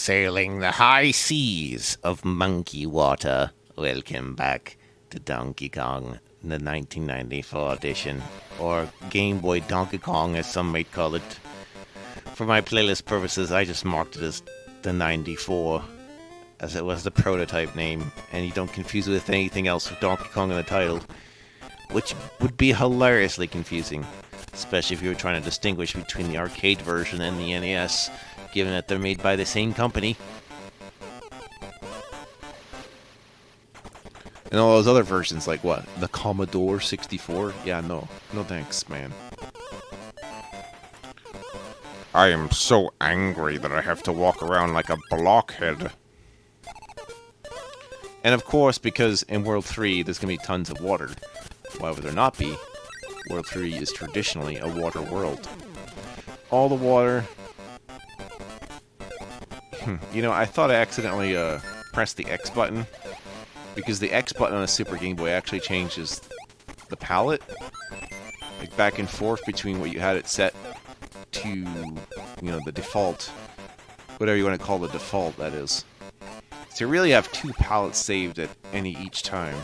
Sailing the high seas of Monkey Water. Welcome back to Donkey Kong, the 1994 edition, or Game Boy Donkey Kong as some might call it. For my playlist purposes, I just marked it as the 94, as it was the prototype name, and you don't confuse it with anything else with Donkey Kong in the title, which would be hilariously confusing, especially if you were trying to distinguish between the arcade version and the NES, given that they're made by the same company. And all those other versions, like what? The Commodore 64? Yeah, no. No thanks, man. I am so angry that I have to walk around like a blockhead. And of course, because in World 3 there's going to be tons of water. Why would there not be? World 3 is traditionally a water world. All the water... You know, I thought I accidentally pressed the X button, because the X button on a Super Game Boy actually changes the palette, like back and forth between what you had it set to, you know, the default, whatever you want to call the default, that is. So you really have two palettes saved at each time.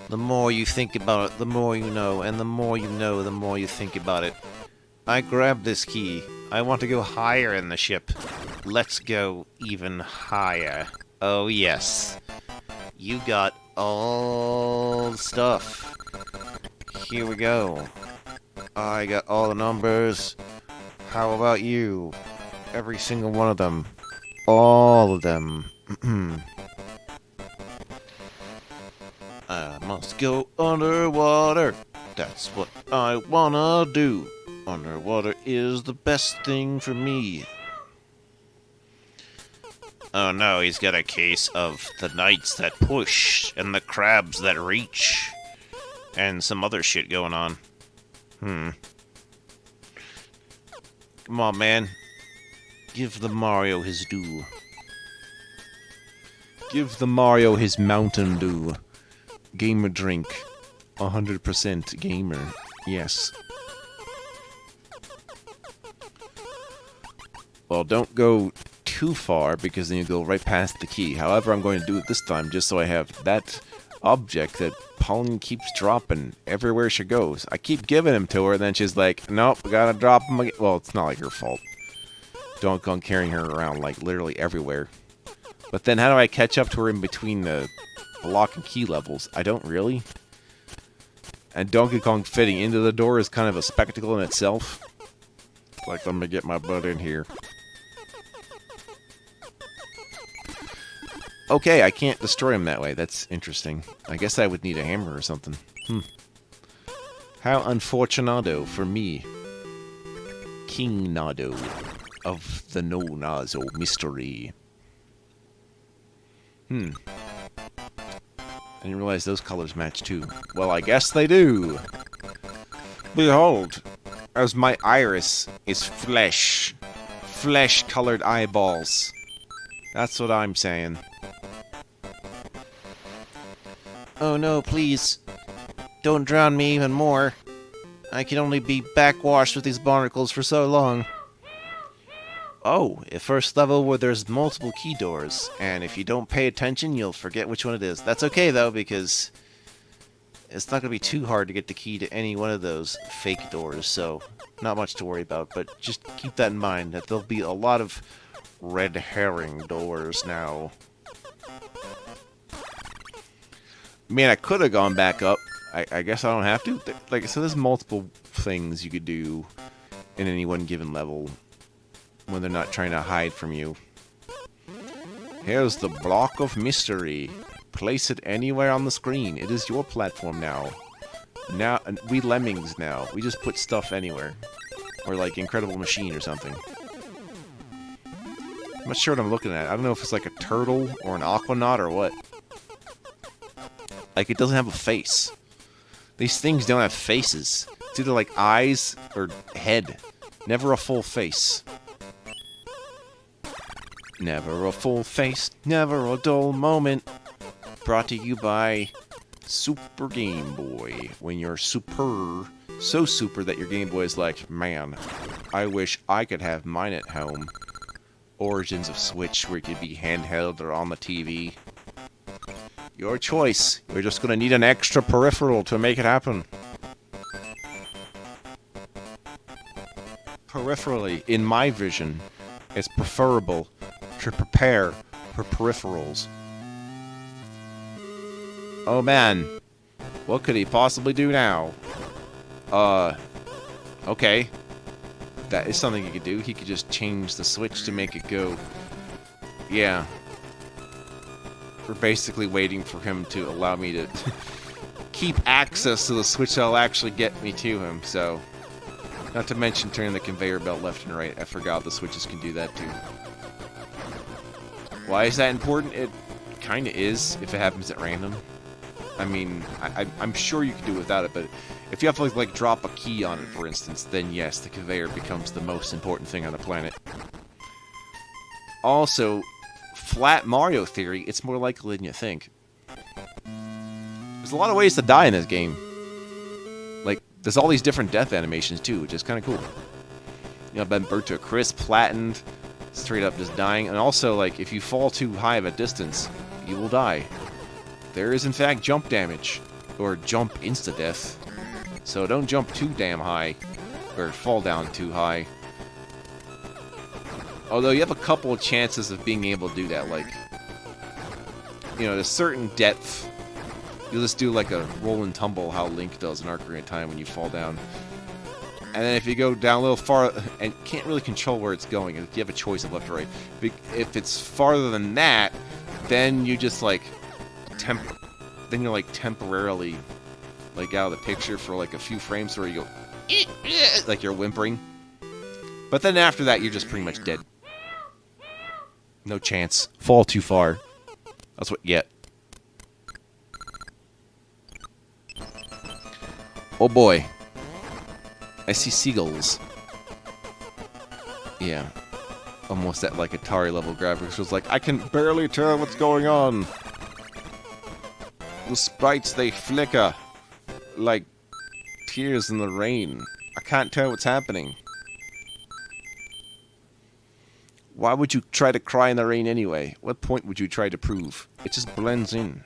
The more you think about it, the more you know, and the more you know, the more you think about it. I grabbed this key. I want to go higher in the ship. Let's go even higher. Oh yes. You got all the stuff. Here we go. I got all the numbers. How about you? Every single one of them. All of them. I must go underwater. That's what I wanna do. Underwater is the best thing for me. Oh no, he's got a case of the knights that push and the crabs that reach. And some other shit going on. Come on, man. Give the Mario his due. Give the Mario his Mountain Dew. Gamer drink. 100% gamer. Yes. Well, don't go too far, because then you go right past the key. However, I'm going to do it this time just so I have that object that Pauline keeps dropping everywhere she goes. I keep giving him to her, and then she's like, nope, we gotta drop him again. Well, it's not like her fault. Donkey Kong carrying her around, like, literally everywhere. But then how do I catch up to her in between the lock and key levels? I don't really. And Donkey Kong fitting into the door is kind of a spectacle in itself. Like, let me get my butt in here. Okay, I can't destroy him that way. That's interesting. I guess I would need a hammer or something. How unfortunado for me. King Nado of the No Nazo mystery. I didn't realize those colors match too. Well, I guess they do. Behold, as my iris is flesh. Flesh-colored eyeballs. That's what I'm saying. Oh no, please. Don't drown me even more. I can only be backwashed with these barnacles for so long. Oh, a first level where there's multiple key doors, and if you don't pay attention, you'll forget which one it is. That's okay, though, because it's not going to be too hard to get the key to any one of those fake doors, so not much to worry about. But just keep that in mind, that there'll be a lot of red herring doors now. Man, I could have gone back up. I guess I don't have to. Like, so there's multiple things you could do in any one given level when they're not trying to hide from you. Here's the block of mystery. Place it anywhere on the screen. It is your platform now. Now, we lemmings now. We just put stuff anywhere. Or like Incredible Machine or something. I'm not sure what I'm looking at. I don't know if it's like a turtle or an aquanaut or what. Like, it doesn't have a face. These things don't have faces. It's either like eyes or head. Never a full face. Never a full face, never a dull moment. Brought to you by Super Game Boy. When you're super So super that your Game Boy is like, man, I wish I could have mine at home. Origins of Switch, where it could be handheld or on the TV. Your choice. You're just gonna need an extra peripheral to make it happen. Peripherally, in my vision, it's preferable to prepare for peripherals. Oh man, what could he possibly do now? Okay. That is something he could do. He could just change the switch to make it go. Yeah. We're basically waiting for him to allow me to keep access to the switch that'll actually get me to him, so... Not to mention turning the conveyor belt left and right. I forgot the switches can do that too. Why is that important? It kinda is, if it happens at random. I mean, I'm sure you can do without it, but if you have to like drop a key on it, for instance, then yes, the conveyor becomes the most important thing on the planet. Also, flat Mario theory, it's more likely than you think. There's a lot of ways to die in this game. Like, there's all these different death animations too, which is kind of cool. You know, been burnt to a crisp, flattened, straight up just dying, and also, like, if you fall too high of a distance, you will die. There is, in fact, jump damage, or jump insta-death. So don't jump too damn high, or fall down too high. Although you have a couple of chances of being able to do that, like, you know, at a certain depth, you'll just do like a roll and tumble, how Link does in Ocarina of Time when you fall down. And then if you go down a little far, and can't really control where it's going, you have a choice of left or right. If it's farther than that, then you just like, then you're like temporarily like out of the picture for like a few frames where you go, like you're whimpering. But then after that, you're just pretty much dead. No chance. Fall too far. That's what you get. Oh boy. I see seagulls. Yeah. Almost at like Atari level graphics. It was like, I can barely tell what's going on. The sprites, they flicker. Like tears in the rain. I can't tell what's happening. Why would you try to cry in the rain anyway? What point would you try to prove? It just blends in.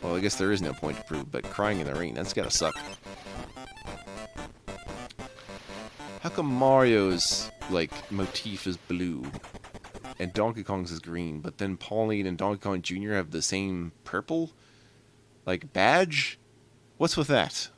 Well, I guess there is no point to prove, but crying in the rain, that's gotta suck. How come Mario's, like, motif is blue, and Donkey Kong's is green, but then Pauline and Donkey Kong Jr. have the same purple, like, badge? What's with that?